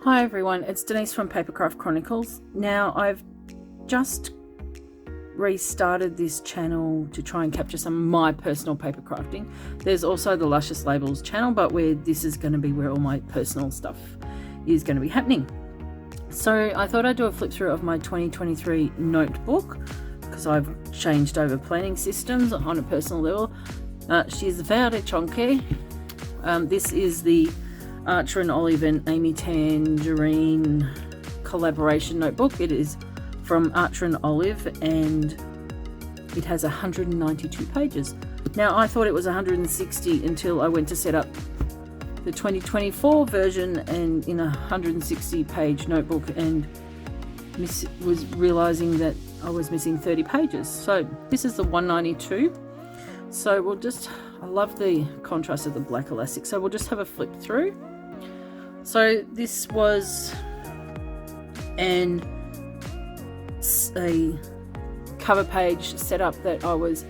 Hi everyone, it's Denise from Papercraft Chronicles. Now I've just restarted this channel to try and capture some of my personal paper crafting. There's also the Luscious Labels channel, but where this is going to be where all my personal stuff is going to be happening. So I thought I'd do a flip through of my 2023 notebook because I've changed over planning systems on a personal level. She's very chunky. This is the Archer and Olive and Amy Tangerine collaboration notebook. It is from Archer and Olive and it has 192 pages. Now I thought it was 160 until I went to set up the 2024 version and in a 160 page notebook and was realizing that I was missing 30 pages. So this is the 192. So we'll just, I love the contrast of the black elastic, so we'll just have a flip through. So this was a cover page setup that I was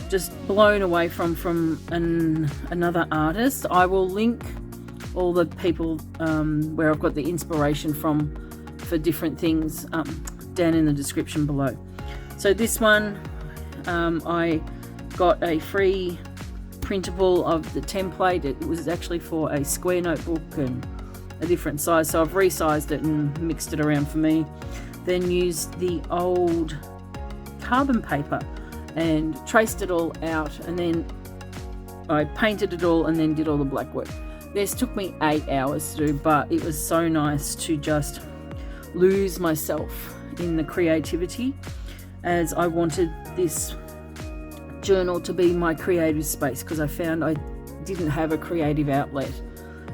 just blown away from another artist. I will link all the people where I've got the inspiration from for different things down in the description below. So this one, I got a free printable of the template. It was actually for a square notebook and a different size, so I've resized it and mixed it around for me. Then used the old carbon paper and traced it all out, and then I painted it all and then did all the black work. This took me 8 hours to do, but it was so nice to just lose myself in the creativity, as I wanted this journal to be my creative space, because I found I didn't have a creative outlet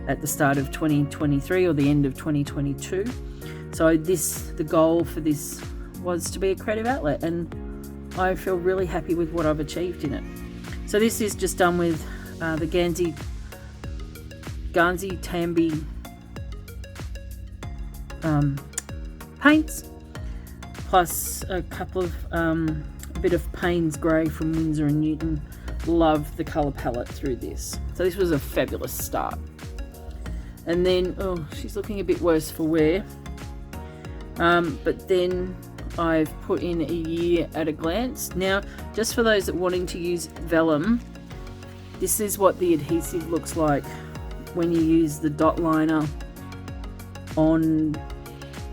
at the start of 2023 or the end of 2022. So the goal for this was to be a creative outlet, and I feel really happy with what I've achieved in it. So this is just done with the Ganzi Tambi paints, plus a couple of a bit of Payne's Grey from Winsor & Newton. Love the colour palette through this. So this was a fabulous start. And then, oh, she's looking a bit worse for wear. But then I've put in a year at a glance. Now, just for those that wanting to use vellum, this is what the adhesive looks like when you use the dot liner on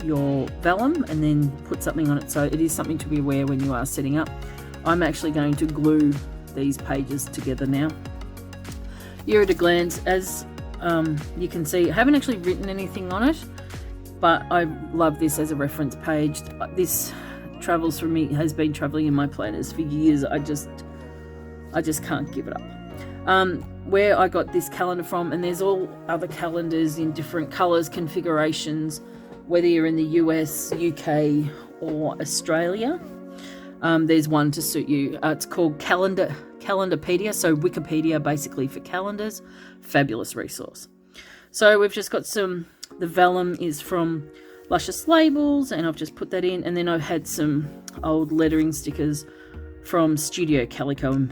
your vellum and then put something on it. So it is something to be aware when you are setting up. I'm actually going to glue these pages together now. Year at a glance, as you can see, I haven't actually written anything on it, but I love this as a reference page. This travels for me, has been traveling in my planners for years. I just can't give it up. Where I got this calendar from, and there's all other calendars in different colors, configurations, whether you're in the US, UK or Australia, there's one to suit you. It's called Calendarpedia, so Wikipedia basically for calendars. Fabulous resource. So we've just got the vellum is from Luscious Labels, and I've just put that in, and then I've had some old lettering stickers from Studio Calico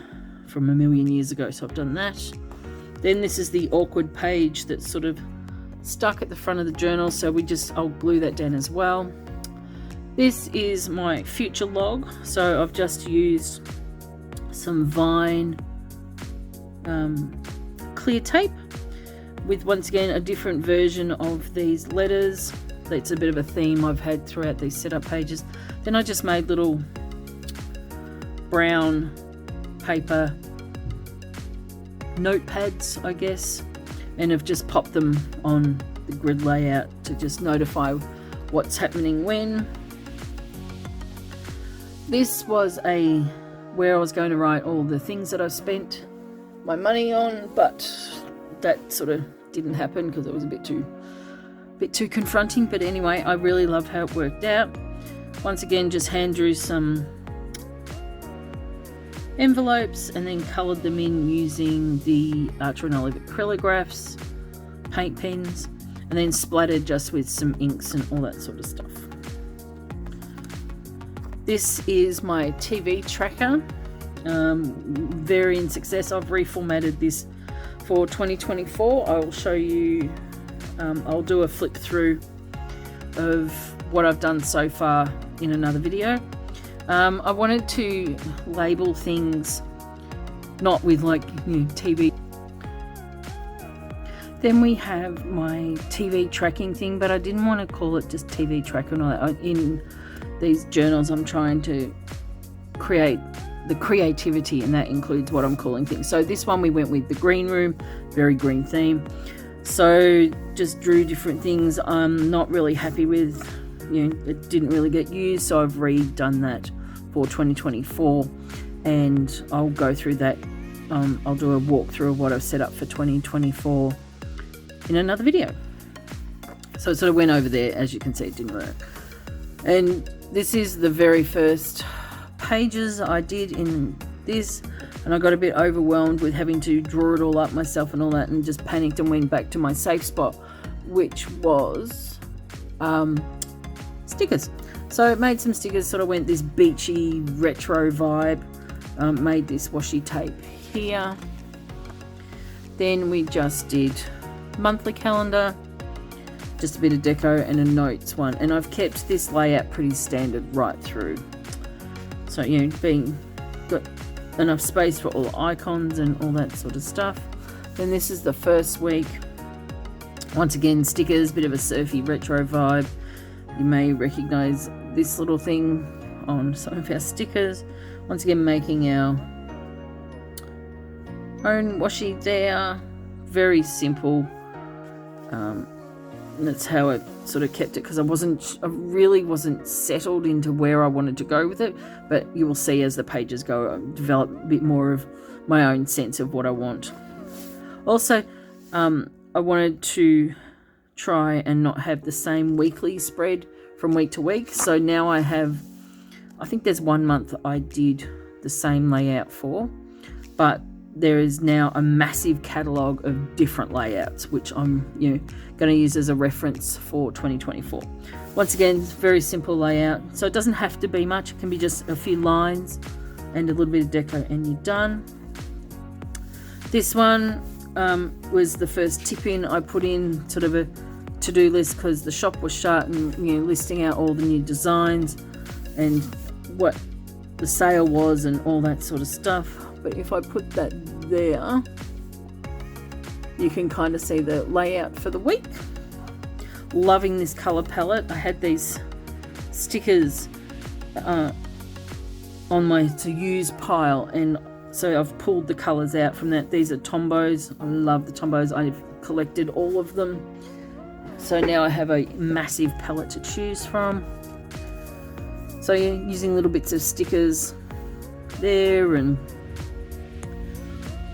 from a million years ago, so I've done that. Then this is the awkward page that's sort of stuck at the front of the journal, so I'll glue that down as well. This is my future log, so I've just used some Vine clear tape with, once again, a different version of these letters. That's a bit of a theme I've had throughout these setup pages. Then I just made little brown paper notepads, I guess, and have just popped them on the grid layout to just notify what's happening when. This was where I was going to write all the things that I've spent my money on, but that sort of didn't happen because it was a bit too confronting. But anyway, I really loved how it worked out. Once again, just hand drew some envelopes and then coloured them in using the Archer and Olive acrylographs, paint pens, and then splattered just with some inks and all that sort of stuff. This is my TV tracker, varying success. I've reformatted this for 2024. I will show you I'll do a flip through of what I've done so far in another video. I wanted to label things not with like, you know, TV. Then we have my TV tracking thing, but I didn't want to call it just TV tracker and all that. In these journals I'm trying to create the creativity, and that includes what I'm calling things. So this one we went with the green room, very green theme. So just drew different things I'm not really happy with. You know, it didn't really get used, so I've redone that for 2024, and I'll go through that. I'll do a walkthrough of what I've set up for 2024 in another video. So it sort of went over there. As you can see, it didn't work. And this is the very first pages I did in this, and I got a bit overwhelmed with having to draw it all up myself and all that, and just panicked and went back to my safe spot, which was stickers. So it made some stickers, sort of went this beachy retro vibe. Made this washi tape here. Then we just did monthly calendar, just a bit of deco and a notes one, and I've kept this layout pretty standard right through. So, you know, got enough space for all the icons and all that sort of stuff. Then this is the first week. Once again, stickers, bit of a surfy retro vibe. You may recognize this little thing on some of our stickers. Once again, making our own washi there. Very simple. That's how I sort of kept it, because I really wasn't settled into where I wanted to go with it, but you will see as the pages go, I develop a bit more of my own sense of what I want. Also, I wanted to try and not have the same weekly spread from week to week, so now I think there's 1 month I did the same layout for, but there is now a massive catalogue of different layouts, which I'm going to use as a reference for 2024. Once again, very simple layout, so it doesn't have to be much. It can be just a few lines and a little bit of deco and you're done. This one was the first tip in. I put in sort of a to-do list because the shop was shut, and listing out all the new designs and what the sale was and all that sort of stuff. But if I put that there, you can kind of see the layout for the week. Loving this color palette. I had these stickers on my to use pile, and so I've pulled the colors out from that. These are Tombos. I love the Tombos. I've collected all of them, so now I have a massive palette to choose from. So yeah, using little bits of stickers there and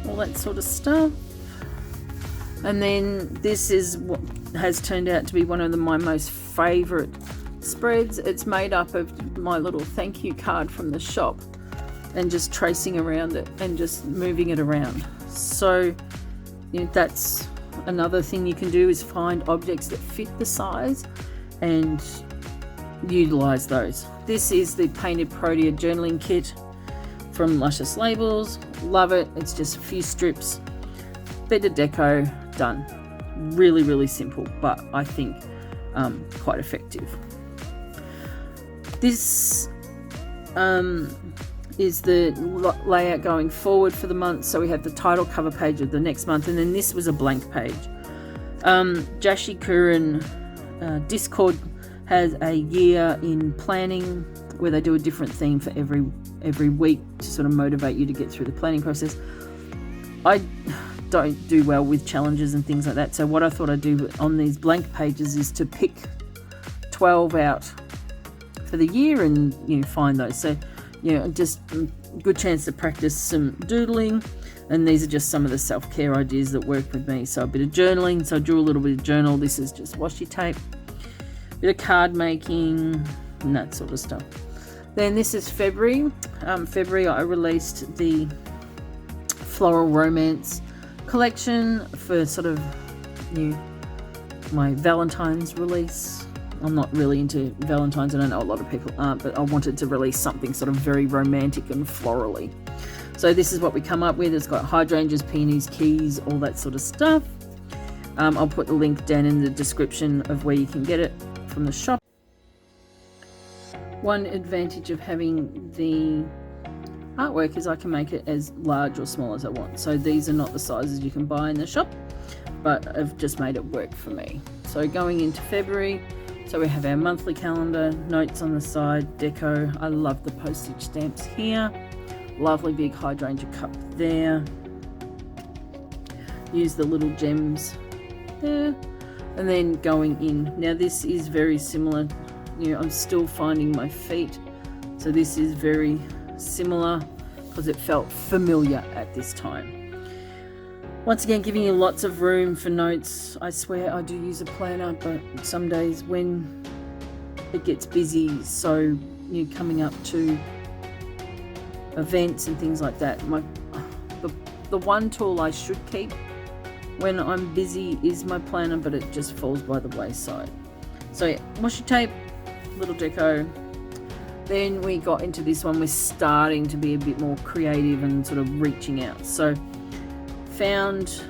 all that sort of stuff. And then this is what has turned out to be one of my most favourite spreads. It's made up of my little thank you card from the shop and just tracing around it and just moving it around. So that's another thing you can do, is find objects that fit the size and utilise those. This is the Painted Protea journaling kit from Luscious Labels. Love it. It's just a few strips, bit of deco, done. Really, really simple, but I think quite effective. This is the layout going forward for the month. So we have the title cover page of the next month, and then this was a blank page. Jashi Kurin Discord has a year in planning where they do a different theme for every week to sort of motivate you to get through the planning process. I don't do well with challenges and things like that, so what I thought I'd do on these blank pages is to pick 12 out for the year and find those. So just a good chance to practice some doodling, and these are just some of the self-care ideas that work with me. So a bit of journaling, so I drew a little bit of journal. This is just washi tape, bit of card making and that sort of stuff. Then this is February. February I released the Floral Romance collection for sort of my Valentine's release. I'm not really into Valentine's, and I know a lot of people aren't, but I wanted to release something sort of very romantic and florally. So this is what we come up with. It's got hydrangeas, peonies, keys, all that sort of stuff. I'll put the link down in the description of where you can get it from the shop. One advantage of having the artwork is I can make it as large or small as I want. So these are not the sizes you can buy in the shop, but I've just made it work for me. So going into February, so we have our monthly calendar, notes on the side, deco. I love the postage stamps here. Lovely big hydrangea cup there. Use the little gems there. And then going in. Now this is very similar. You know, I'm still finding my feet. So this is very similar because it felt familiar at this time. Once again, giving you lots of room for notes. I swear I do use a planner, but some days when it gets busy, so you're coming up to events and things like that, the one tool I should keep when I'm busy is my planner, but it just falls by the wayside. So yeah, washi tape, little deco. Then we got into this one, we're starting to be a bit more creative and sort of reaching out. So found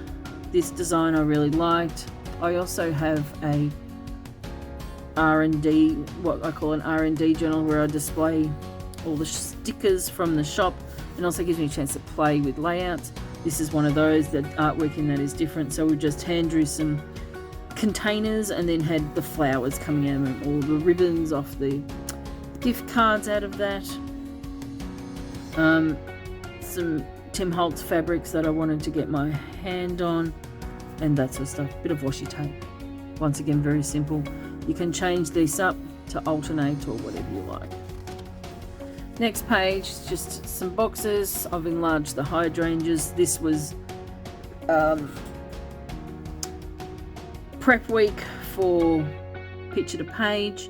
this design I really liked. I also have a R&D, what I call an R&D journal, where I display all the stickers from the shop, and also gives me a chance to play with layouts. This is one of those. The artwork in that is different. So we just hand drew some containers and then had the flowers coming out and all the ribbons off the gift cards out of that. Some Tim Holtz fabrics that I wanted to get my hand on, and that sort of stuff. Bit of washi tape. Once again, very simple. You can change these up to alternate or whatever you like. Next page is just some boxes. I've enlarged the hydrangeas. This was prep week for picture to page,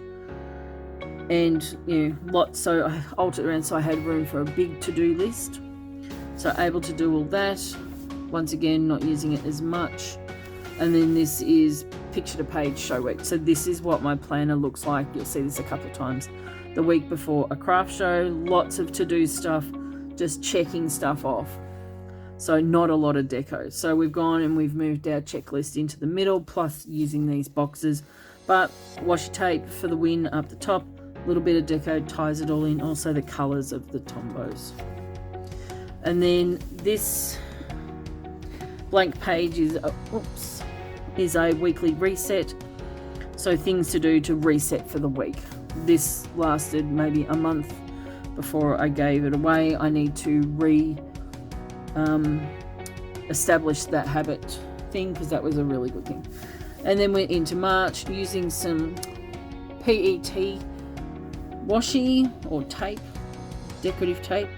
and you know, lots. So I altered around so I had room for a big to-do list. So able to do all that. Once again, not using it as much. And then this is picture to page show week. So this is what my planner looks like. You'll see this a couple of times. The week before a craft show, lots of to-do stuff, just checking stuff off. So not a lot of deco. So we've gone and we've moved our checklist into the middle, plus using these boxes. But washi tape for the win up the top, a little bit of deco ties it all in. Also the colours of the tombos. And then this blank page is a weekly reset. So things to do to reset for the week. This lasted maybe a month before I gave it away. I need to establish that habit thing, because that was a really good thing. And then we're into March using some PET washi or tape, decorative tape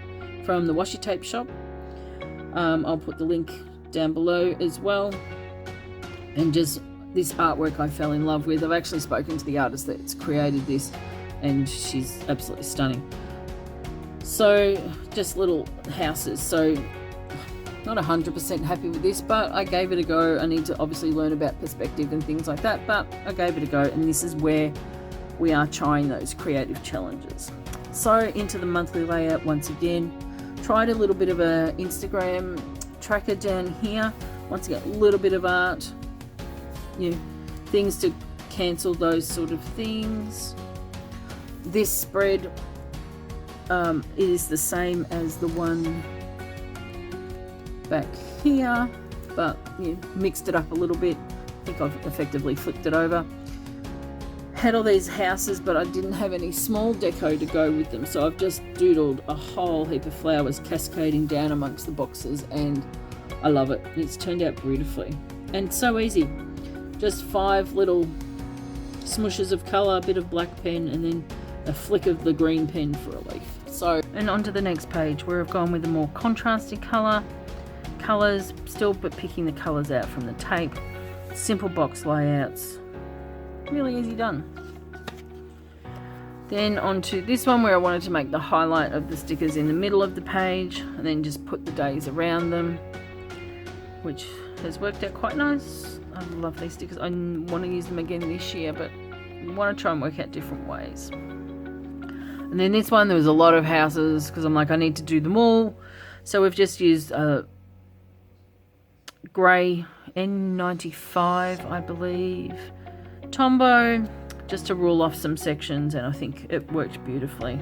from the washi tape shop. I'll put the link down below as well. And just this artwork I fell in love with. I've actually spoken to the artist that's created this, and she's absolutely stunning. So just little houses. So not 100% happy with this, but I gave it a go. I need to obviously learn about perspective and things like that, but I gave it a go, and this is where we are trying those creative challenges. So into the monthly layout once again. Tried a little bit of a Instagram tracker down here. Once again, a little bit of art, you know, things to cancel those sort of things. This spread is the same as the one back here, but you know, mixed it up a little bit. I think I've effectively flipped it over. Had all these houses, but I didn't have any small deco to go with them, so I've just doodled a whole heap of flowers cascading down amongst the boxes, and I love it. It's turned out beautifully and so easy. Just 5 little smushes of colour, a bit of black pen, and then a flick of the green pen for a leaf. So, and on to the next page, where I've gone with a more contrasted colours still, but picking the colours out from the tape. Simple box layouts, really easy done. Then onto this one, where I wanted to make the highlight of the stickers in the middle of the page, and then just put the days around them, which has worked out quite nice. I love these stickers. I want to use them again this year, but I want to try and work out different ways. And then this one, there was a lot of houses, because I'm like, I need to do them all. So we've just used grey N95, I believe, Tombow, just to rule off some sections, and I think it worked beautifully.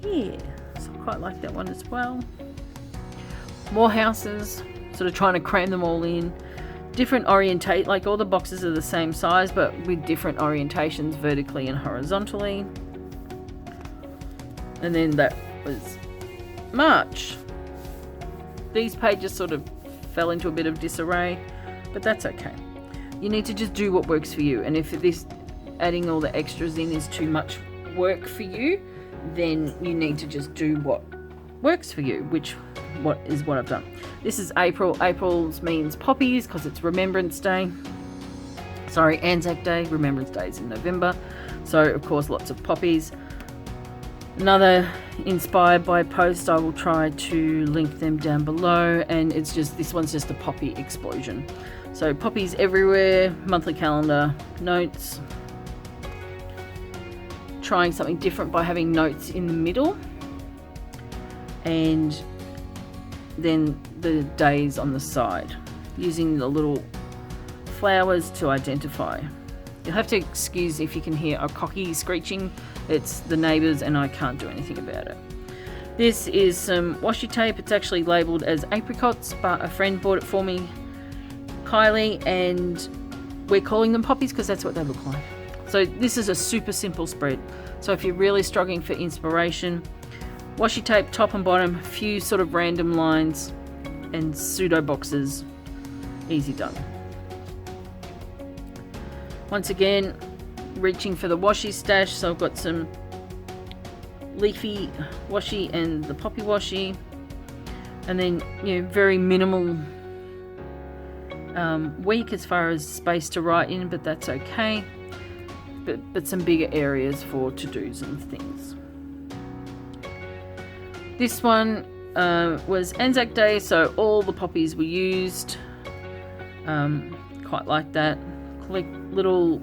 Yeah, so I quite like that one as well. More houses, sort of trying to cram them all in. Different orientate, like all the boxes are the same size, but with different orientations vertically and horizontally. And then that was March. These pages sort of fell into a bit of disarray, but that's okay. You need to just do what works for you, and if this adding all the extras in is too much work for you, then you need to just do what works for you, which what I've done. This is April. April's means poppies because it's Remembrance Day. Sorry, Anzac Day. Remembrance Day is in November, so of course lots of poppies. Another inspired by post, I will try to link them down below, and it's just, this one's just a poppy explosion. So poppies everywhere, monthly calendar, notes. Trying something different by having notes in the middle, and then the days on the side, using the little flowers to identify. You'll have to excuse if you can hear a cocky screeching. It's the neighbours and I can't do anything about it. This is some washi tape. It's actually labelled as apricots, but a friend bought it for me, Kylie, and we're calling them poppies because that's what they look like. So this is a super simple spread. So if you're really struggling for inspiration, washi tape top and bottom, a few sort of random lines and pseudo boxes, easy done. Once again, reaching for the washi stash, so I've got some leafy washi and the poppy washi, and then, you know, very minimal week as far as space to write in, but that's okay. But some bigger areas for to-dos and things. This one was Anzac Day, so all the poppies were used. Quite like that. Little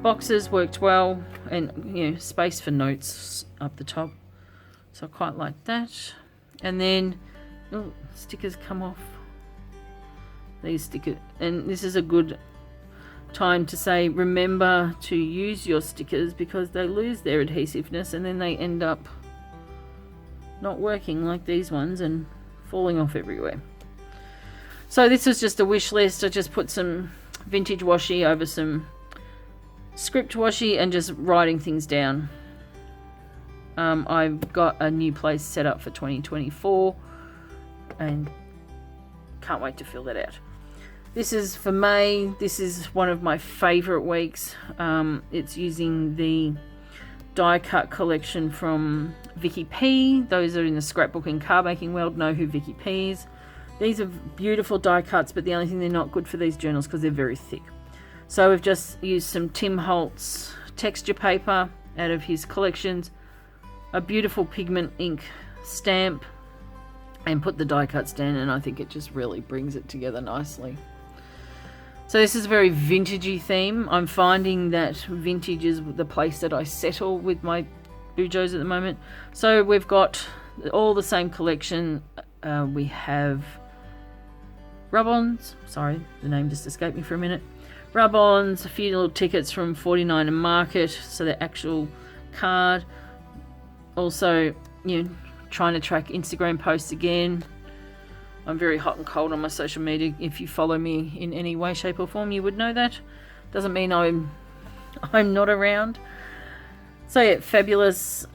boxes worked well, and you know, space for notes up the top. So I quite like that. And then stickers come off. These stickers, and this is a good time to say, remember to use your stickers because they lose their adhesiveness and then they end up not working like these ones and falling off everywhere. So this was just a wish list. I just put some vintage washi over some script washi and just writing things down. I've got a new place set up for 2024 and can't wait to fill that out. This is for May. This is one of my favourite weeks. It's using the die cut collection from Vicky P. Those are in the scrapbook and card making world know who Vicky P is. These are beautiful die cuts, but the only thing they're not good for these journals because they're very thick. So we've just used some Tim Holtz texture paper out of his collections, a beautiful pigment ink stamp, and put the die cuts down, and I think it just really brings it together nicely. So this is a very vintagey theme. I'm finding that vintage is the place that I settle with my bujos at the moment. So we've got all the same collection. We have rub-ons. Sorry, the name just escaped me for a minute. Rub-ons, a few little tickets from 49 and Market, so the actual card. Also, you know, trying to track Instagram posts again. I'm very hot and cold on my social media. If you follow me in any way, shape or form, you would know that. Doesn't mean I'm not around. So yeah, fabulous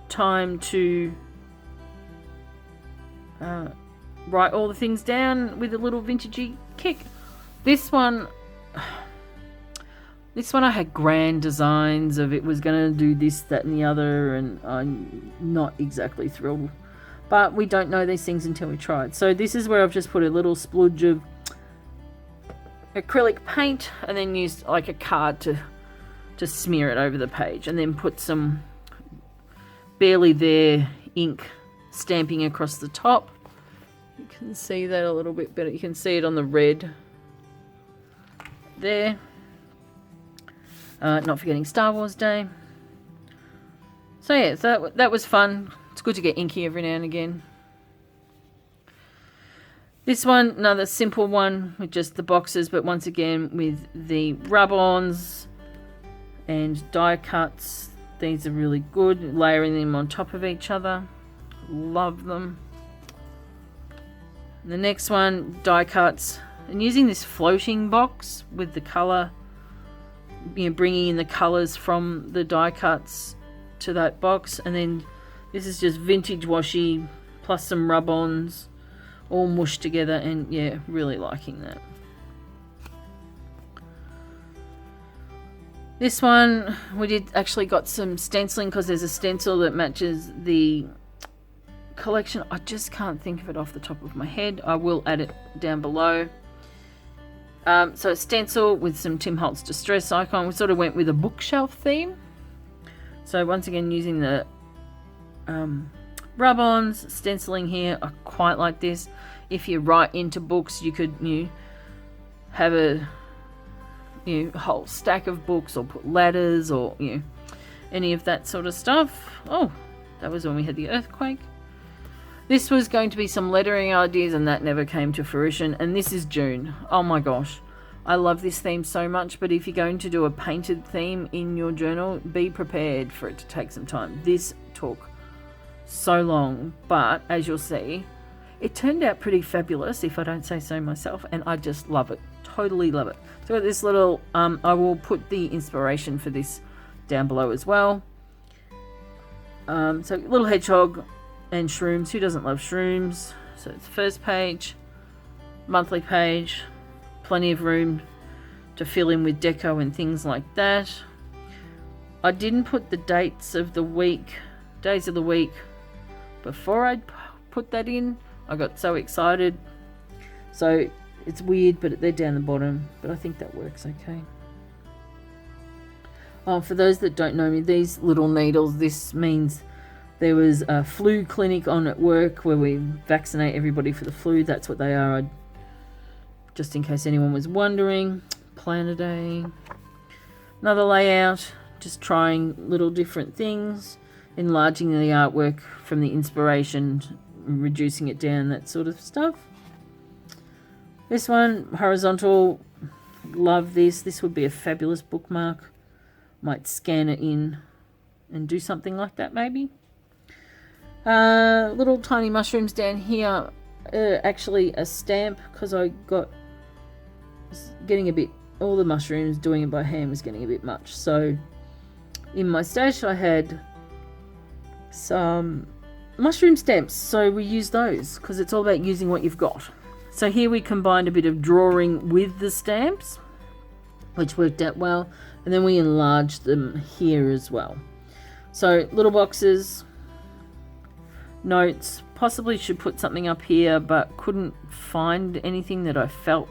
time to write all the things down with a little vintagey kick. This one I had grand designs of it was going to do this, that and the other, and I'm not exactly thrilled. But we don't know these things until we try it. So this is where I've just put a little splodge of acrylic paint and then used like a card to smear it over the page, and then put some barely there ink stamping across the top. You can see that a little bit better. You can see it on the red there. Not forgetting Star Wars Day. So yeah, so that was fun. It's good to get inky every now and again. This one, another simple one with just the boxes, but once again with the rub-ons and die cuts. These are really good, layering them on top of each other. Love them. The next one, die cuts, and using this floating box with the color, bringing in the colors from the die cuts to that box. And then this is just vintage washi plus some rub-ons all mushed together, and yeah, really liking that. This one, we did actually got some stenciling because there's a stencil that matches the collection. I just can't think of it off the top of my head. I will add it down below. So a stencil with some Tim Holtz Distress icon. We sort of went with a bookshelf theme. So once again, using the rub-ons, stenciling here. I quite like this. If you write into books, you could have a whole stack of books, or put ladders, or any of that sort of stuff. Oh, that was when we had the earthquake. This was going to be some lettering ideas, and that never came to fruition. And this is June. Oh my gosh, I love this theme so much. But if you're going to do a painted theme in your journal, be prepared for it to take some time. This took so long, but as you'll see, it turned out pretty fabulous, if I don't say so myself, and I just love it. Totally love it. So this little, I will put the inspiration for this down below as well. So little hedgehog and shrooms. Who doesn't love shrooms? So it's first page, monthly page, plenty of room to fill in with deco and things like that. I didn't put the dates of the week, days of the week, before I put that in. I got so excited. So it's weird, but they're down the bottom, but I think that works okay. For those that don't know me, these little needles, this means there was a flu clinic on at work where we vaccinate everybody for the flu. That's what they are. Just in case anyone was wondering. Plan a day. Another layout, just trying little different things, enlarging the artwork from the inspiration, reducing it down, that sort of stuff. This one, horizontal, love this. This would be a fabulous bookmark. Might scan it in and do something like that maybe. Little tiny mushrooms down here. Actually a stamp, because I got getting a bit, all the mushrooms, doing it by hand was getting a bit much. So in my stash I had some mushroom stamps, so we use those because it's all about using what you've got. So here we combined a bit of drawing with the stamps, which worked out well, and then we enlarged them here as well. So little boxes, notes, possibly should put something up here, but couldn't find anything that I felt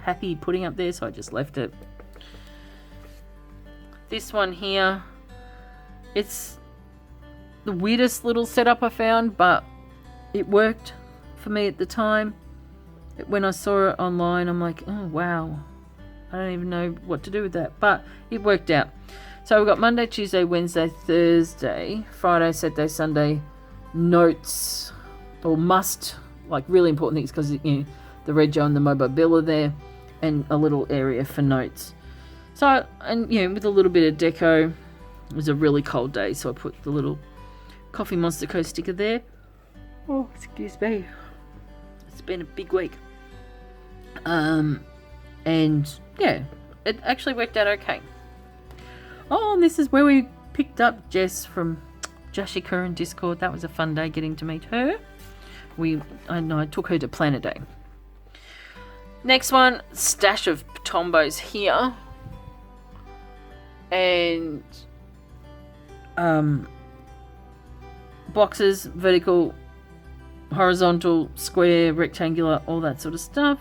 happy putting up there, so I just left it. This one here, it's the weirdest little setup I found, but it worked for me at the time. When I saw it online, I'm like, oh wow, I don't even know what to do with that, but it worked out. So we've got Monday, Tuesday, Wednesday, Thursday, Friday, Saturday, Sunday notes, or must, like really important things, because the Rego and the Mobile Bill are there, and a little area for notes. So, and with a little bit of deco. It was a really cold day, so I put the little Coffee Monster Co sticker there. Oh, excuse me. It's been a big week. And yeah, it actually worked out okay. Oh, and this is where we picked up Jess from Jashika in Discord. That was a fun day getting to meet her. I took her to Planet Day. Next one, stash of Tombos here. And boxes, vertical, horizontal, square, rectangular, all that sort of stuff.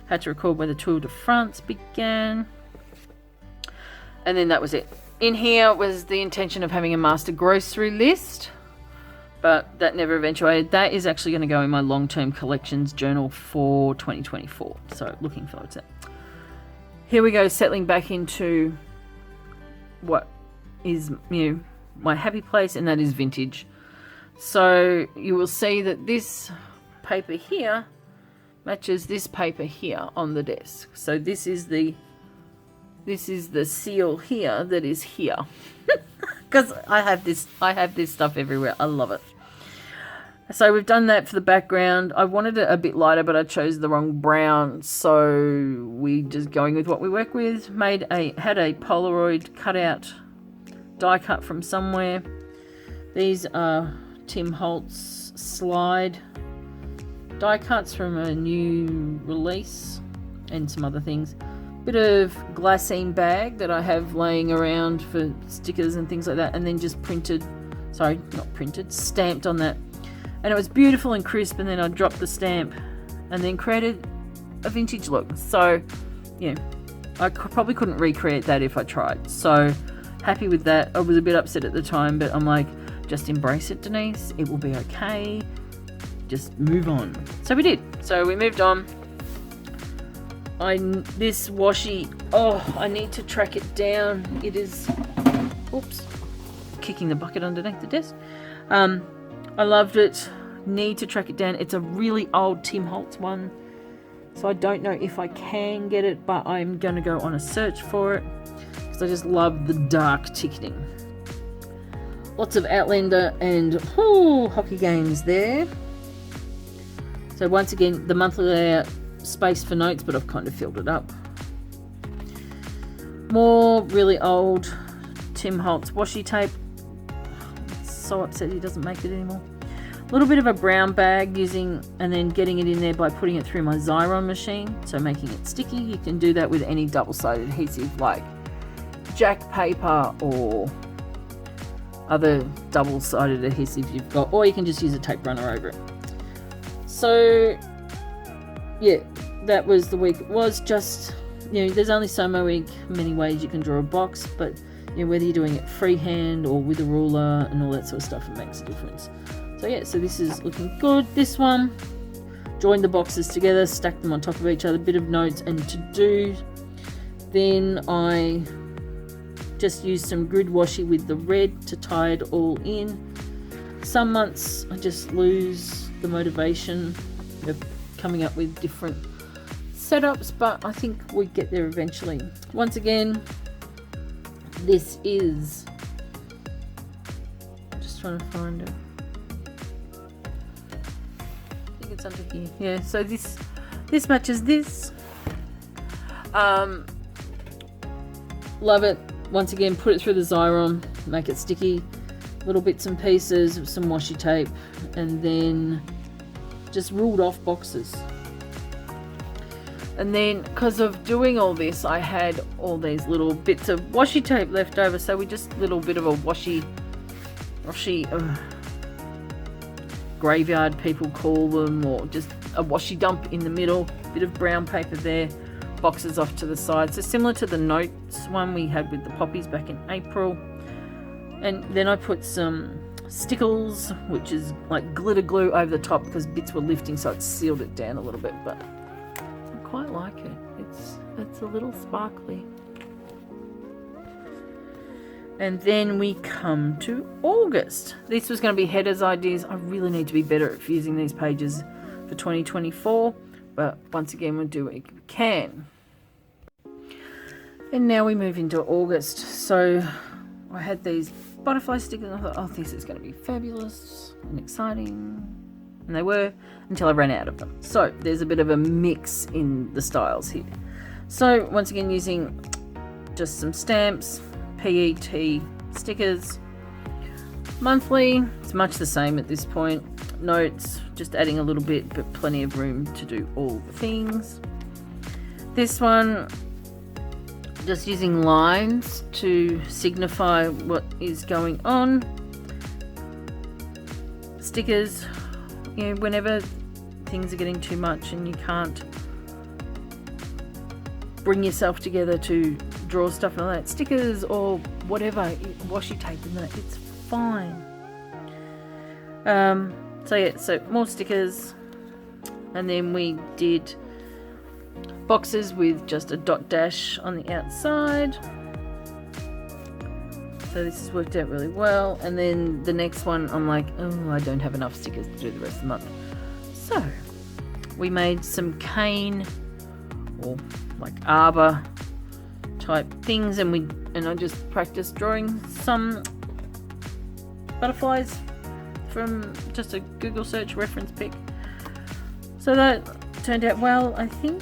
Had to record where the Tour de France began. And then that was it. In here was the intention of having a master grocery list, but that never eventuated. That is actually going to go in my long-term collections journal for 2024. So looking forward to that. Here we go, settling back into what is my happy place, and that is vintage. So you will see that this paper here matches this paper here on the desk. So this is the seal here that is here. Because I have this stuff everywhere. I love it. So we've done that for the background. I wanted it a bit lighter, but I chose the wrong brown. So we just going with what we work with. Had a Polaroid cutout, die cut from somewhere. These are Tim Holtz slide die cuts from a new release and some other things. Bit of glassine bag that I have laying around for stickers and things like that, and then just stamped on that. And it was beautiful and crisp, and then I dropped the stamp and then created a vintage look. So yeah, I probably couldn't recreate that if I tried. So happy with that. I was a bit upset at the time, but I'm like, just embrace it, Denise. It will be okay. Just move on. So we did. So we moved on. This washi, I need to track it down. It is, oops, kicking the bucket underneath the desk. I loved it. Need to track it down. It's a really old Tim Holtz one, so I don't know if I can get it, but I'm going to go on a search for it because I just love the dark ticketing. Lots of Outlander and hockey games there. So once again, the monthly layout, space for notes, but I've kind of filled it up. More really old Tim Holtz washi tape. So upset he doesn't make it anymore. A little bit of a brown bag and then getting it in there by putting it through my Xyron machine, so making it sticky. You can do that with any double-sided adhesive like Jack paper or other double-sided adhesive you've got, or you can just use a tape runner over it. So yeah, that was the week. It was just, there's only so many ways you can draw a box, but whether you're doing it freehand or with a ruler and all that sort of stuff, it makes a difference. So yeah, so this is looking good. This one, joined the boxes together, stacked them on top of each other, bit of notes and to-do. Then I just used some grid washi with the red to tie it all in. Some months I just lose the motivation of coming up with different setups, but I think we get there eventually. Once again, this is, I'm just trying to find it. I think it's under here. Yeah, so this matches this. Love it. Once again, put it through the Xyron, make it sticky, little bits and pieces of some washi tape, and then just ruled off boxes. And then because of doing all this, I had all these little bits of washi tape left over, so we just little bit of a washi graveyard, people call them, or just a washi dump in the middle, bit of brown paper there, boxes off to the side. So similar to the notes one we had with the poppies back in April. And then I put some stickles, which is like glitter glue over the top because bits were lifting, so it sealed it down a little bit, but I quite like it. It's a little sparkly. And then we come to August. This was going to be headers ideas. I really need to be better at fusing these pages for 2024, but once again, we'll do what we can. And now we move into August. So I had these butterfly stickers and I thought, oh, this is going to be fabulous and exciting. And they were, until I ran out of them. So there's a bit of a mix in the styles here. So once again, using just some stamps, PET stickers. Monthly, it's much the same at this point. Notes, just adding a little bit, but plenty of room to do all the things. This one, just using lines to signify what is going on. Stickers, whenever things are getting too much and you can't bring yourself together to draw stuff and all that, stickers or whatever, washi tape and that, it's fine. So yeah, so more stickers, and then we did boxes with just a dot dash on the outside. So this has worked out really well. And then the next one, I'm like, oh, I don't have enough stickers to do the rest of the month. So we made some cane or like arbor type things, and I just practiced drawing some butterflies from just a Google search reference pic. So that turned out well, I think.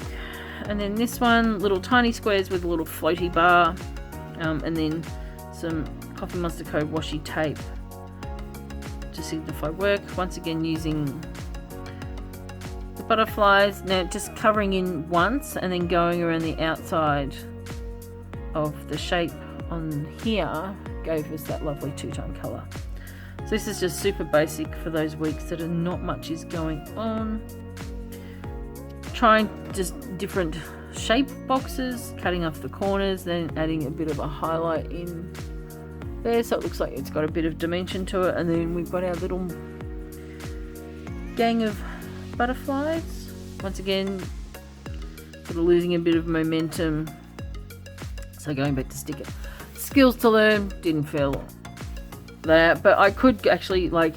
And then this one, little tiny squares with a little floaty bar, and then some Coffee Monster Co. washi tape to signify work. Once again using the butterflies. Now just covering in once and then going around the outside of the shape on here gave us that lovely two-tone colour. So this is just super basic for those weeks that are not much is going on. Trying just different shape boxes, cutting off the corners, then adding a bit of a highlight in there so it looks like it's got a bit of dimension to it. And then we've got our little gang of butterflies. Once again, sort of losing a bit of momentum. So going back to sticker. Skills to learn, didn't feel that, but I could actually like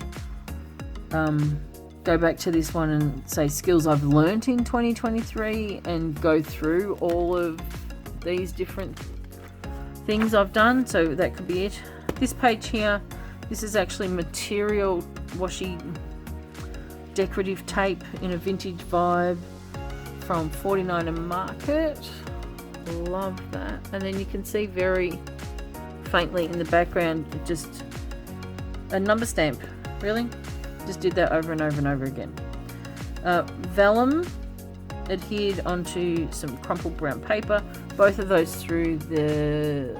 go back to this one and say skills I've learnt in 2023 and go through all of these different things I've done. So that could be it. This page here, this is actually material washi decorative tape in a vintage vibe from 49er Market. Love that. And then you can see very faintly in the background just a number stamp. Really? Just did that over and over and over again. Vellum adhered onto some crumpled brown paper. Both of those through the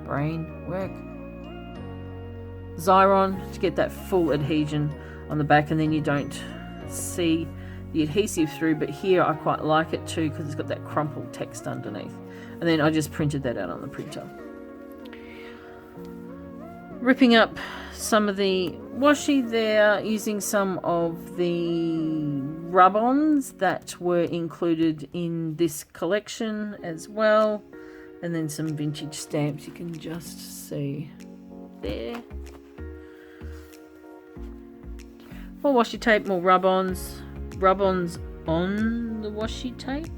brain work Xyron to get that full adhesion on the back, and then you don't see the adhesive through, but here I quite like it too because it's got that crumpled text underneath. And then I just printed that out on the printer. Ripping up some of the washi there, using some of the rub-ons that were included in this collection as well, and then some vintage stamps you can just see there. More washi tape, more rub-ons on the washi tape.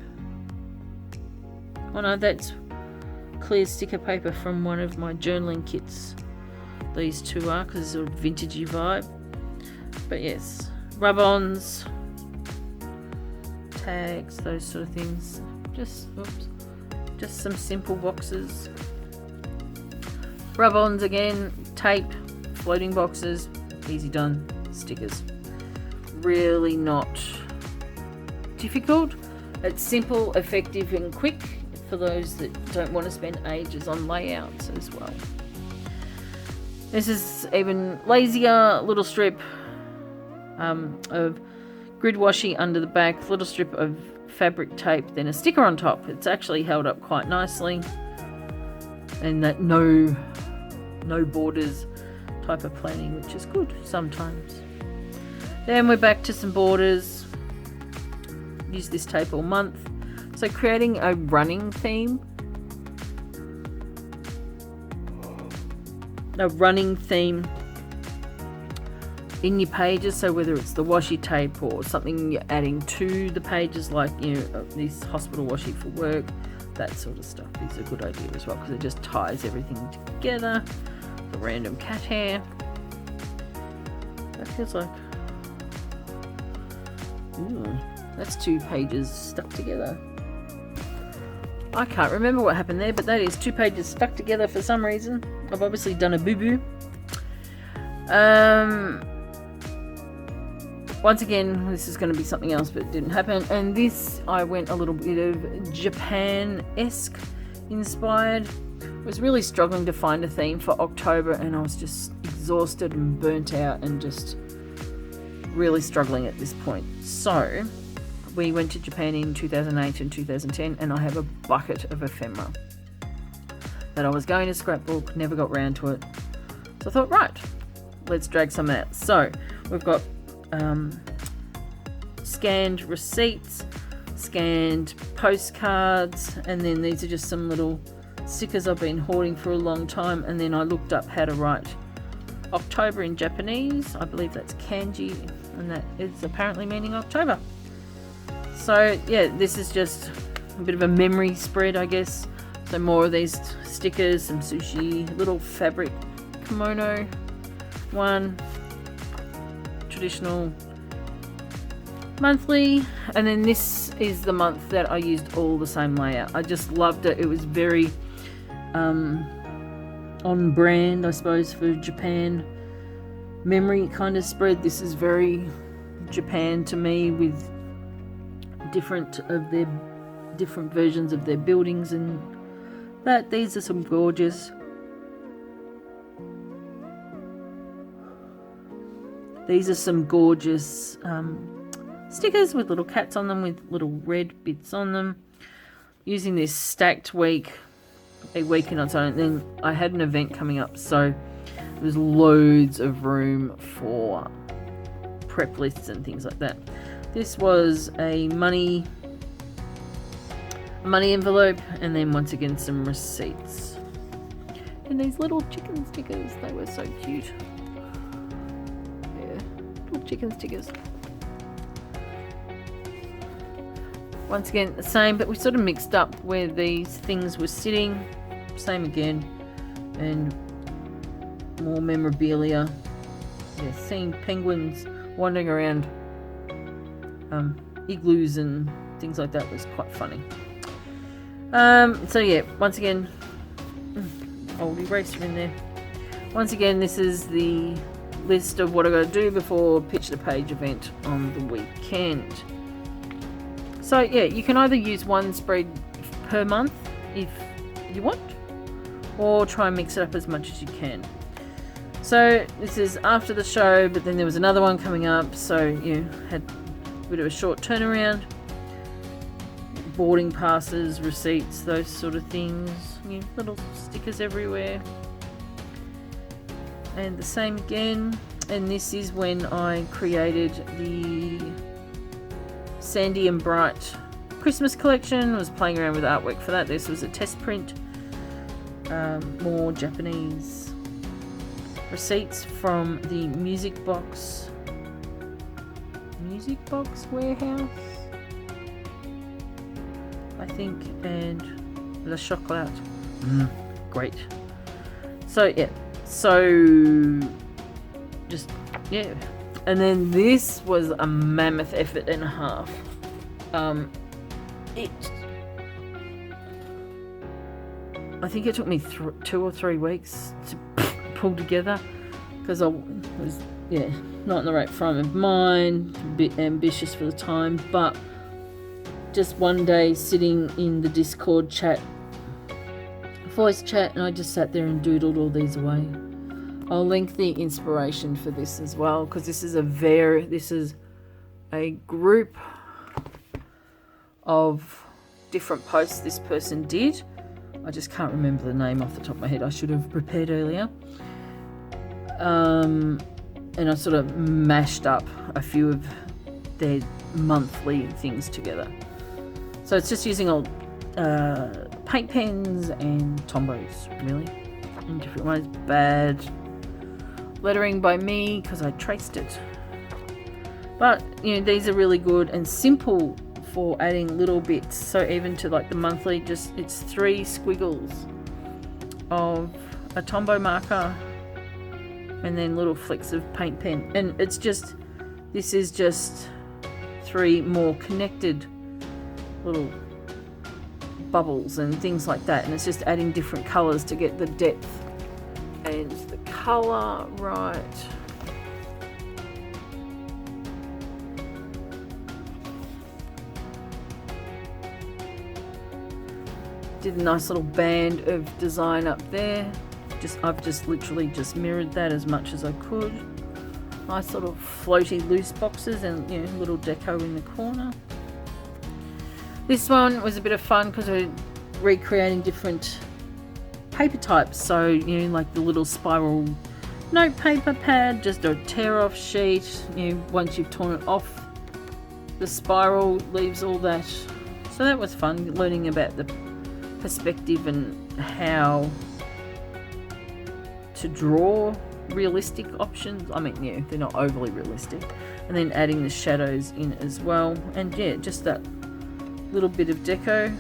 Oh no, that's clear sticker paper from one of my journaling kits. These two are, because it's a vintagey vibe. But yes, rub-ons, tags, those sort of things. Just some simple boxes. Rub-ons again, tape, floating boxes, easy done, stickers. Really not difficult. It's simple, effective and quick for those that don't want to spend ages on layouts as well. This is even lazier, little strip of grid washi under the back, little strip of fabric tape, then a sticker on top. It's actually held up quite nicely, and that no borders type of planning, which is good sometimes. Then we're back to some borders. Use this tape all month. So creating a running theme. In your pages, so whether it's the washi tape or something you're adding to the pages, like, you know, this hospital washi for work, that sort of stuff is a good idea as well, because it just ties everything together. The random cat hair. That feels like, ooh, that's 2 pages stuck together. I can't remember what happened there, but that is 2 pages stuck together for some reason. I've obviously done a boo-boo. Once again, this is going to be something else, but it didn't happen. And this, I went a little bit of Japan-esque inspired. I was really struggling to find a theme for October, and I was just exhausted and burnt out and just really struggling at this point. So we went to Japan in 2008 and 2010, and I have a bucket of ephemera that I was going to scrapbook, never got round to it. So I thought, right, let's drag some out. So we've got scanned receipts, scanned postcards, and then these are just some little stickers I've been hoarding for a long time. And then I looked up how to write October in Japanese. I believe that's kanji. and that is apparently meaning October. So yeah, this is just a bit of a memory spread, I guess. So more of these stickers, some sushi, little fabric kimono one, traditional monthly, and then this is the month that I used all the same layout. I just loved it. It was very on brand, I suppose, for Japan. Memory kind of spread. This is very Japan to me, with different versions of their buildings and that. These are some gorgeous. These are some gorgeous stickers with little cats on them, with little red bits on them. Using this stacked week, a week in its own. Then I had an event coming up, so there's loads of room for prep lists and things like that. This was a money envelope, and then once again some receipts. And these little chicken stickers, they were so cute. Yeah, little chicken stickers. Once again, the same, but we sort of mixed up where these things were sitting. Same again, and more memorabilia. Yeah, seeing penguins wandering around igloos and things like that was quite funny. So yeah, once again, old eraser in there. Once again, this is the list of what I got to do before Pitch the Page event on the weekend. So yeah, you can either use one spread per month if you want, or try and mix it up as much as you can. So this is after the show, but then there was another one coming up, so you had a bit of a short turnaround. Boarding passes, receipts, those sort of things. Little stickers everywhere. And the same again. And this is when I created the Sandy and Bright Christmas collection. I was playing around with artwork for that. This was a test print. More Japanese receipts from the Music Box warehouse, I think, and the chocolate. Great. So yeah, just yeah. And then this was a mammoth effort and a half. I think it took me 2 or 3 weeks to pull together, because I was not in the right frame of mind, a bit ambitious for the time. But just one day sitting in the Discord chat, voice chat, and I just sat there and doodled all these away. I'll link the inspiration for this as well, because this is a group of different posts this person did. I just can't remember the name off the top of my head. I should have prepared earlier. And I sort of mashed up a few of their monthly things together. So it's just using old paint pens and Tombos, really, in different ways. Bad lettering by me because I traced it. But these are really good and simple for adding little bits. So even to like the monthly, it's 3 squiggles of a Tombow marker and then little flicks of paint pen, and this is just 3 more connected little bubbles and things like that, and it's just adding different colors to get the depth and the color right. Did a nice little band of design up there. I've just literally mirrored that as much as I could. Nice little floaty loose boxes and little deco in the corner. This one was a bit of fun because we're recreating different paper types. So like the little spiral note paper pad, just a tear off sheet. Once you've torn it off, the spiral leaves all that. So that was fun, learning about the perspective and how to draw realistic options. I mean, they're not overly realistic, and then adding the shadows in as well. And yeah, just that little bit of deco.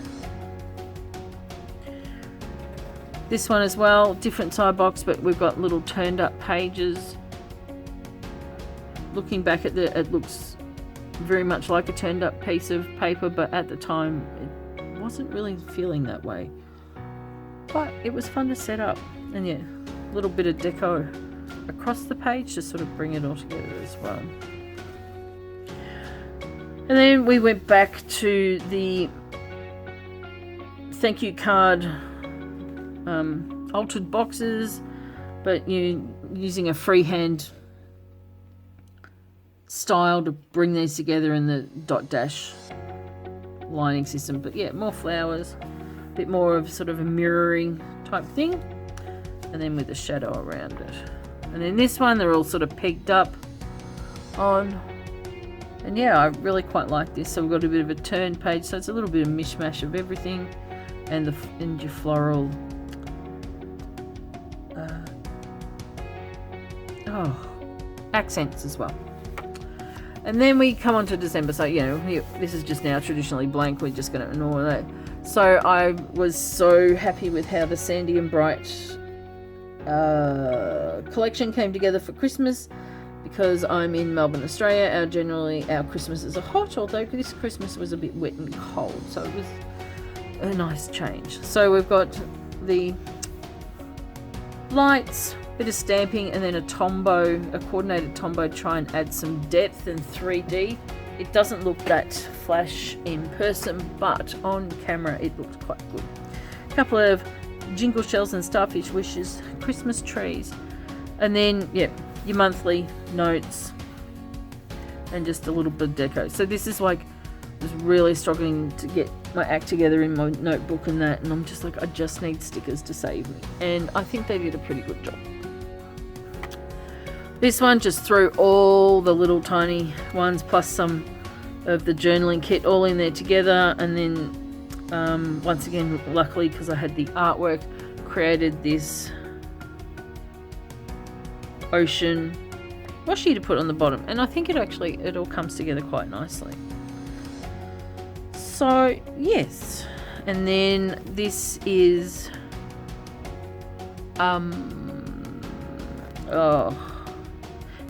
This one as well, different side box, but we've got little turned up pages. Looking back at it looks very much like a turned up piece of paper, but at the time it wasn't really feeling that way. But it was fun to set up. And yeah, a little bit of deco across the page to sort of bring it all together as well. And then we went back to the thank you card altered boxes, but using a freehand style to bring these together in the dot dash lining system. But yeah, more flowers, a bit more of sort of a mirroring type thing, and then with the shadow around it. And then this one, they're all sort of pegged up on, and yeah, I really quite like this. So we've got a bit of a turned page, so it's a little bit of mishmash of everything, and your floral accents as well. And then we come on to December, so this is just now traditionally blank, we're just going to ignore that. So I was so happy with how the Sandy and Bright collection came together for Christmas, because I'm in Melbourne, Australia. Generally our Christmases are hot, although this Christmas was a bit wet and cold, so it was a nice change. So we've got the lights, bit of stamping, and then a coordinated tombow to try and add some depth and 3D. It doesn't look that flash in person, but on camera it looks quite good. A couple of jingle shells and starfish wishes, Christmas trees, and then yeah, your monthly notes, and just a little bit of deco. So this is like, I was really struggling to get my act together in my notebook and that, and I'm just like, I just need stickers to save me, and I think they did a pretty good job. This one just threw all the little tiny ones plus some of the journaling kit all in there together, and then once again, luckily because I had the artwork, created this ocean washi to put on the bottom, and I think it all comes together quite nicely. So yes, and then this is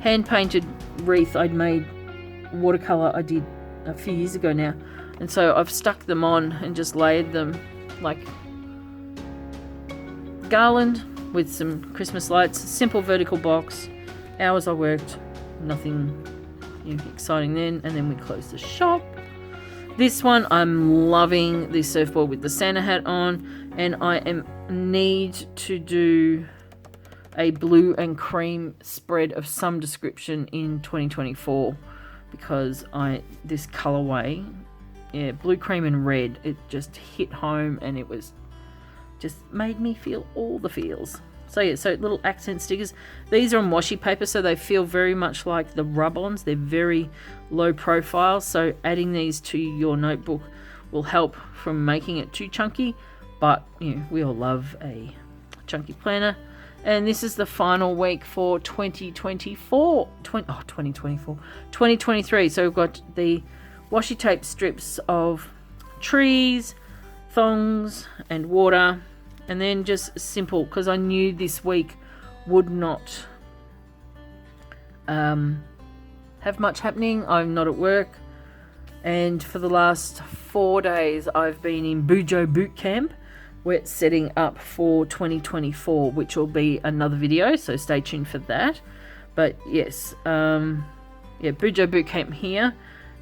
hand painted wreath I'd made watercolor. I did a few years ago now, and so I've stuck them on and just layered them like garland with some Christmas lights. Simple vertical box. Hours I worked, nothing exciting then, and then we closed the shop. This one, I'm loving the surfboard with the Santa hat on, and I need to do a blue and cream spread of some description in 2024, because this colorway, yeah, blue, cream and red, it just hit home, and it was just made me feel all the feels. So yeah, so little accent stickers. These are on washi paper, so they feel very much like the rub-ons. They're very low profile, so adding these to your notebook will help from making it too chunky, but we all love a chunky planner. And this is the final week for 2023. So we've got the washi tape strips of trees, thongs and water, and then just simple, because I knew this week would not have much happening. I'm not at work, and for the last 4 days I've been in Bujo boot camp. We're setting up for 2024, which will be another video, so stay tuned for that. But yes, Bujo boot camp here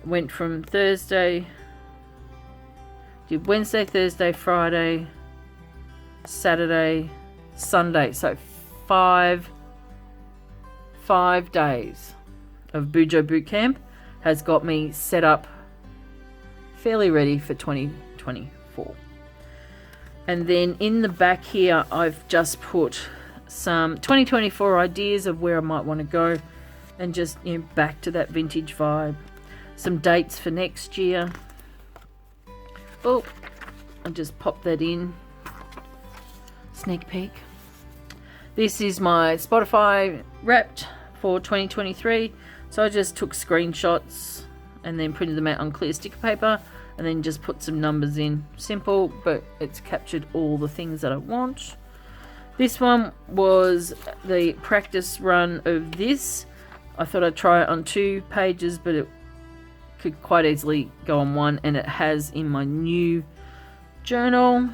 went from Thursday, did Wednesday, Thursday, Friday, Saturday, Sunday. So five days of Bujo boot camp has got me set up fairly ready for 2024. And then in the back here, I've just put some 2024 ideas of where I might want to go, and just back to that vintage vibe. Some dates for next year. Oh, I just popped that in. Sneak peek. This is my Spotify Wrapped for 2023. So I just took screenshots and then printed them out on clear sticker paper and then just put some numbers in. Simple, but it's captured all the things that I want. This one was the practice run of this. I thought I'd try it on 2 pages, but it could quite easily go on 1, and it has in my new journal.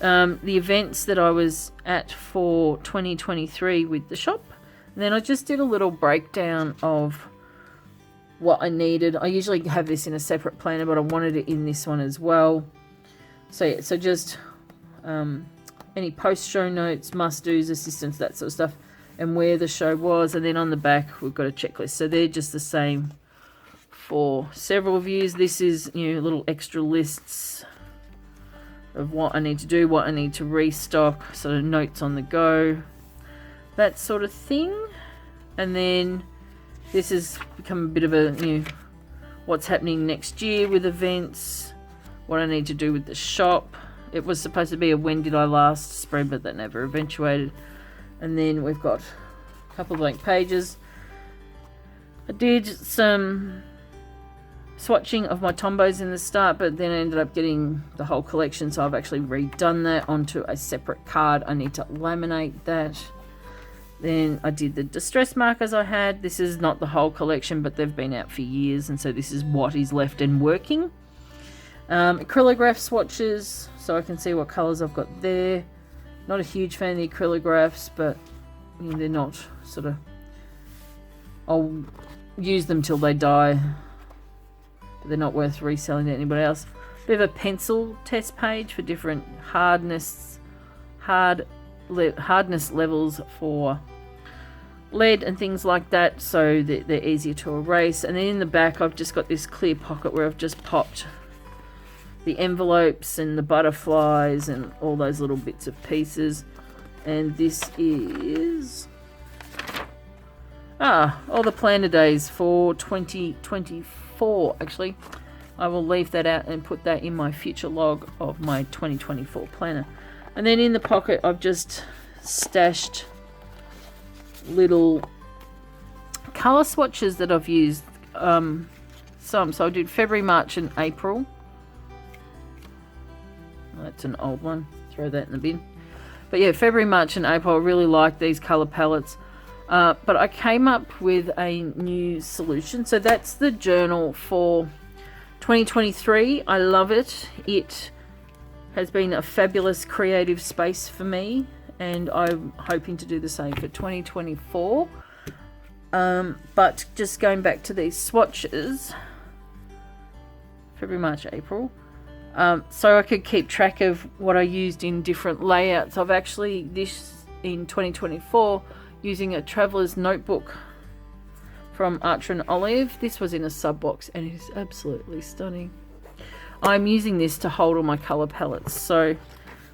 The events that I was at for 2023 with the shop. And then I just did a little breakdown of what I needed. I usually have this in a separate planner, but I wanted it in this one as well. So yeah, so just any post-show notes, must-dos, assistance, that sort of stuff, and where the show was. And then on the back, we've got a checklist. So they're just the same for several views. This is, you know, little extra lists of what I need to do, what I need to restock, sort of notes on the go, that sort of thing. And then this has become a bit of a, you know, what's happening next year with events, what I need to do with the shop. It was supposed to be a when did I last spread, but that never eventuated. And then we've got a couple of blank pages. I did some swatching of my Tombos in the start, but then I ended up getting the whole collection, so I've actually redone that onto a separate card. I need to laminate that. Then I did the distress markers I had. This is not the whole collection, but they've been out for years, and so this is what is left and working. Acrylograph swatches, so I can see what colours I've got there. Not a huge fan of the acrylographs, but you know, they're not sort of... I'll use them till they die, but they're not worth reselling to anybody else. Bit of a pencil test page for different hardness levels for lead and things like that, so that they're easier to erase. And then in the back, I've just got this clear pocket where I've just popped the envelopes and the butterflies and all those little bits of pieces. And this is all the planner days for 2024. Actually, I will leave that out and put that in my future log of my 2024 planner. And then in the pocket, I've just stashed little colour swatches that I've used. So I did February, March and April. That's an old one. Throw that in the bin. But yeah, February, March and April, I really like these colour palettes. But I came up with a new solution. So that's the journal for 2023. I love it. It has been a fabulous creative space for me, and I'm hoping to do the same for 2024. But just going back to these swatches, February, March, April, so I could keep track of what I used in different layouts. I've actually, this in 2024, using a traveler's notebook from Archer & Olive. This was in a sub box and it is absolutely stunning. I'm using this to hold all my colour palettes. So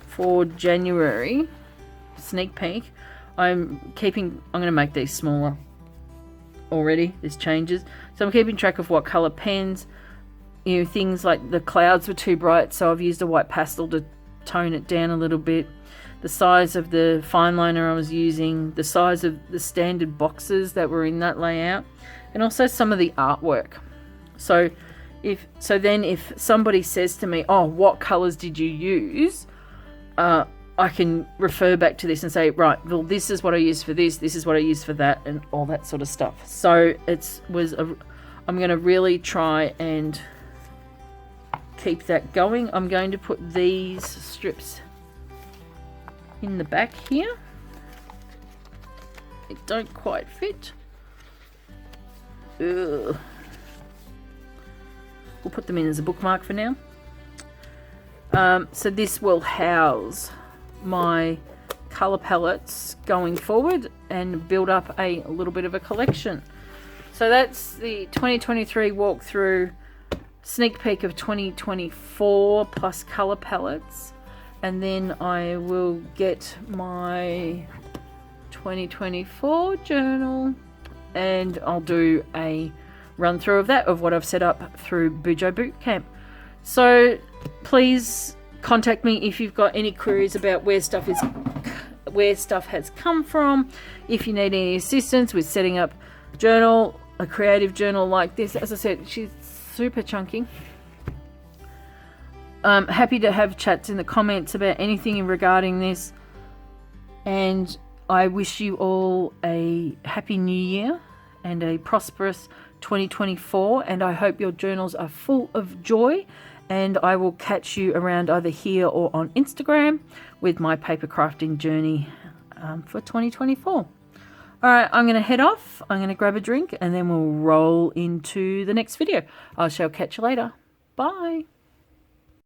for January, sneak peek, I'm going to make these smaller already. There's changes. So I'm keeping track of what colour pens, you know, things like the clouds were too bright, so I've used a white pastel to tone it down a little bit. The size of the fine liner I was using, the size of the standard boxes that were in that layout, and also some of the artwork. So if somebody says to me, oh, what colours did you use? I can refer back to this and say, right, well, this is what I used for this is what I used for that, and all that sort of stuff. So I'm going to really try and keep that going. I'm going to put these strips in the back here. It don't quite fit. Ugh. We'll put them in as a bookmark for now. So this will house my colour palettes going forward and build up a little bit of a collection. So that's the 2023 walkthrough, sneak peek of 2024 plus colour palettes. And then I will get my 2024 journal and I'll do a run through of that, of what I've set up through Bujo Bootcamp. So please contact me if you've got any queries about where stuff is, where stuff has come from. If you need any assistance with setting up a journal, a creative journal like this, as I said, she's super chunky. Happy to have chats in the comments about anything regarding this, and I wish you all a happy new year and a prosperous 2024, and I hope your journals are full of joy, and I will catch you around either here or on Instagram with my paper crafting journey for 2024. All right, I'm going to head off. I'm going to grab a drink and then we'll roll into the next video. I shall catch you later. Bye.